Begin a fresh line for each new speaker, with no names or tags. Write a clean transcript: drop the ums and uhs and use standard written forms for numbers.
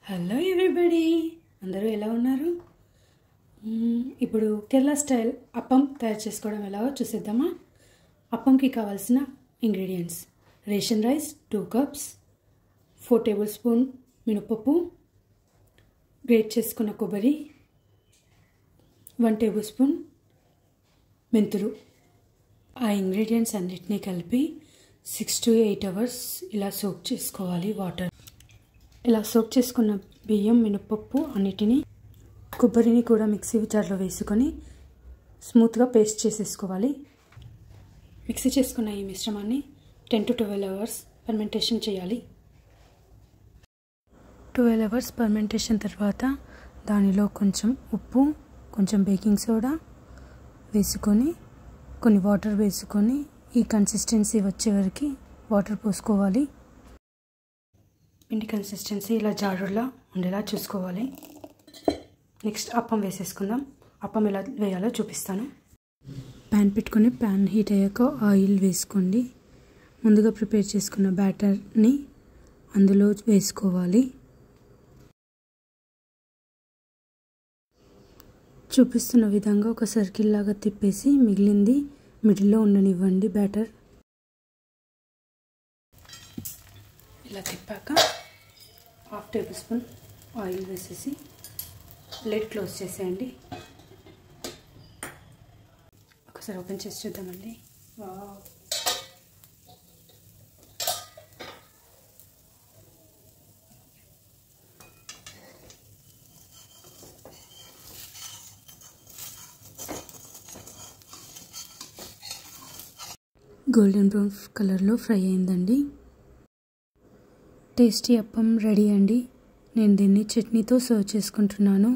Hello everybody, అందరూ ఎలా ఉన్నారు? ఇప్పుడు కేరళ స్టైల్ అప్పం తయారు చేసుకోవడం ఎలాగో చూసేద్దామా. అప్పంకి కావాల్సిన ingredients: ration rice 2 cups, 4 table spoon మినపప్పు, గ్రేట్ చేసుకున్న కొబ్బరి, 1 టేబుల్ స్పూన్ మెంతులు. ఆ ఇంగ్రీడియంట్స్ అన్నిటినీ కలిపి 6 to 8 అవర్స్ ఇలా సోక్ చేసుకోవాలి వాటర్. ఇలా సోక్ చేసుకున్న బియ్యం, మినపప్పు అన్నిటినీ, కొబ్బరిని కూడా మిక్సీ జార్లో వేసుకొని స్మూత్గా పేస్ట్ చేసేసుకోవాలి. మిక్సీ చేసుకున్న ఈ మిశ్రమాన్ని 10 to 12 అవర్స్ ఫర్మెంటేషన్ చేయాలి. 12 అవర్స్ ఫర్మెంటేషన్ తర్వాత దానిలో కొంచెం ఉప్పు, కొంచెం బేకింగ్ సోడా వేసుకొని, కొన్ని వాటర్ వేసుకొని ఈ కన్సిస్టెన్సీ వచ్చే వరకు వాటర్ పోసుకోవాలి. పిండి కన్సిస్టెన్సీ ఇలా జారులా ఉండేలా చూసుకోవాలి. నెక్స్ట్ అప్పం వేసేసుకుందాం. అప్పం ఎలా వేయాలో చూపిస్తాను. ప్యాన్ పెట్టుకొని ప్యాన్ హీట్ అయ్యాక ఆయిల్ వేసుకోండి. ముందుగా ప్రిపేర్ చేసుకున్న బ్యాటర్ని అందులో వేసుకోవాలి. చూపిస్తున్న విధంగా ఒక సర్కిల్ లాగా తిప్పేసి మిగిలింది మిడిల్లో ఉండనివ్వండి బ్యాటర్. ఇలా తిప్పాక 1/2 టేబుల్ స్పూన్ ఆయిల్ వేసేసి లిడ్ క్లోజ్ చేసేయండి. ఒకసారి ఓపెన్ చేసి చూద్దామండి. వావ్, గోల్డెన్ బ్రౌన్ కలర్లో ఫ్రై అయిందండి. టేస్టీ అప్పం రెడీ అండి. నేను దీన్ని చట్నీతో సర్వ్ చేసుకుంటున్నాను.